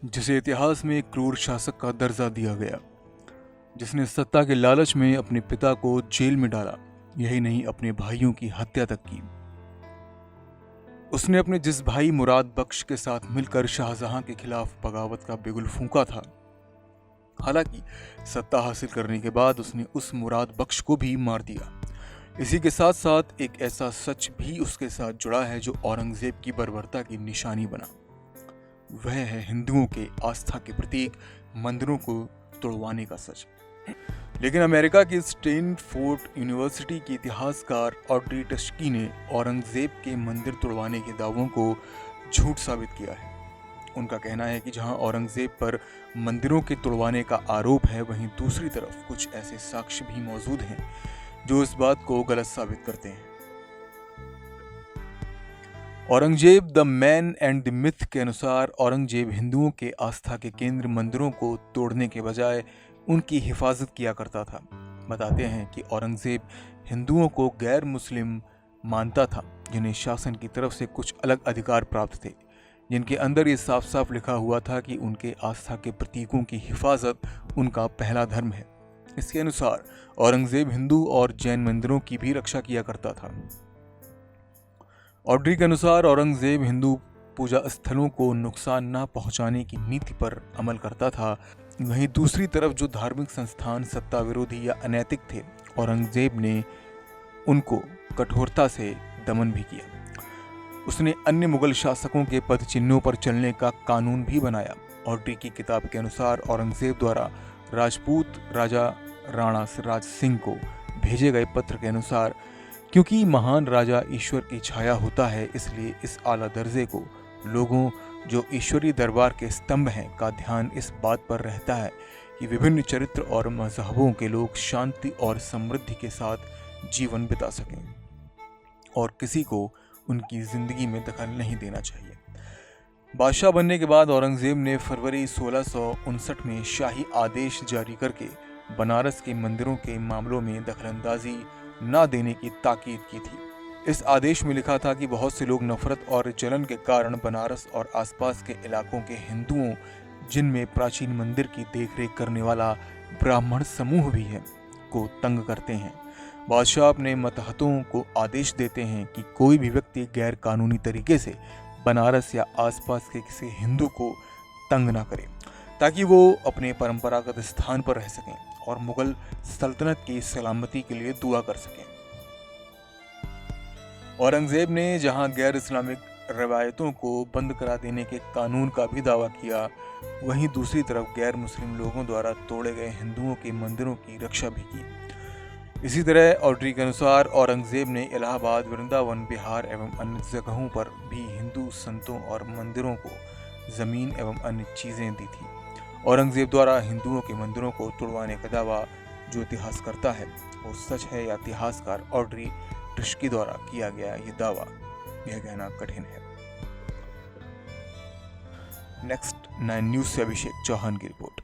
जिसे इतिहास में एक क्रूर शासक का दर्जा दिया गया, जिसने सत्ता के लालच में अपने पिता को जेल में डाला, यही नहीं अपने भाइयों की हत्या तक की। उसने अपने जिस भाई मुराद बख्श के साथ मिलकर शाहजहां के खिलाफ बगावत का बिगुल फूंका था। हालांकि सत्ता हासिल करने के बाद उसने उस मुराद बख्श को भी मार दिया। इसी के साथ साथ एक ऐसा सच भी उसके साथ जुड़ा है जो औरंगजेब की बर्बरता की निशानी बना। वह है हिंदुओं के आस्था के प्रतीक मंदिरों को तोड़वाने का सच। लेकिन अमेरिका की स्टैनफोर्ड यूनिवर्सिटी की इतिहासकार ऑड्री टस्की ने औरंगजेब के मंदिर तोड़वाने के दावों को झूठ साबित किया है। उनका कहना है कि जहां औरंगजेब पर मंदिरों के तोड़वाने का आरोप है, वहीं दूसरी तरफ कुछ ऐसे साक्ष्य भी मौजूद हैं जो इस बात को गलत साबित करते हैं। Aurangzeb the man and the myth के अनुसार औरंगजेब हिंदुओं के आस्था के केंद्र मंदिरों को तोड़ने के बजाय उनकी हिफाजत किया करता था। बताते हैं कि औरंगजेब हिंदुओं को गैर मुस्लिम मानता था, जिन्हें शासन की तरफ से कुछ अलग अधिकार प्राप्त थे, जिनके अंदर ये साफ साफ लिखा हुआ था कि उनके आस्था के प्रतीकों की हिफाजत उनका पहला धर्म है। इसके अनुसार औरंगजेब हिंदू और जैन मंदिरों की भी रक्षा किया करता था। ऑड्री के अनुसार औरंगजेब हिंदू पूजा स्थलों को नुकसान न पहुंचाने की नीति पर अमल करता था। वहीं दूसरी तरफ जो धार्मिक संस्थान सत्ता विरोधी या अनैतिक थे, औरंगजेब ने उनको कठोरता से दमन भी किया। उसने अन्य मुगल शासकों के पद चिन्हों पर चलने का कानून भी बनाया। ऑड्री की किताब के अनुसार औरंगजेब द्वारा राजपूत राजा राणा सिराज सिंह को भेजे गए पत्र के अनुसार, क्योंकि महान राजा ईश्वर की छाया होता है, इसलिए इस आला दर्जे को लोगों जो ईश्वरीय दरबार के स्तंभ हैं का ध्यान इस बात पर रहता है कि विभिन्न चरित्र और मजहबों के लोग शांति और समृद्धि के साथ जीवन बिता सकें और किसी को उनकी जिंदगी में दखल नहीं देना चाहिए। बादशाह बनने के बाद औरंगजेब ने फरवरी 1659 में शाही आदेश जारी करके बनारस के मंदिरों के मामलों में दखलंदाजी न देने की ताकीद की थी। इस आदेश में लिखा था कि बहुत से लोग नफरत और जलन के कारण बनारस और आसपास के इलाकों के हिंदुओं, जिनमें प्राचीन मंदिर की देखरेख करने वाला ब्राह्मण समूह भी है, को तंग करते हैं। बादशाह अपने मतहतों को आदेश देते हैं कि कोई भी व्यक्ति गैर कानूनी तरीके से बनारस या आसपास के किसी हिंदू को तंग ना करे, ताकि वो अपने परंपरागत स्थान पर रह सकें और मुगल सल्तनत की सलामती के लिए दुआ कर सकें। औरंगजेब ने जहां गैर इस्लामिक रवायतों को बंद करा देने के कानून का भी दावा किया, वहीं दूसरी तरफ गैर मुस्लिम लोगों द्वारा तोड़े गए हिंदुओं के मंदिरों की रक्षा भी की। इसी तरह ऑड्री के अनुसार औरंगजेब ने इलाहाबाद, वृंदावन, बिहार एवं अन्य जगहों पर भी हिंदू संतों और मंदिरों को जमीन एवं अन्य चीजें दी थी। औरंगजेब द्वारा हिंदुओं के मंदिरों को तोड़वाने का दावा जो इतिहास करता है वो सच है या इतिहासकार ऑड्री टस्की द्वारा किया गया ये दावा, यह कहना कठिन है। नेक्स्ट 9 न्यूज से अभिषेक चौहान की रिपोर्ट।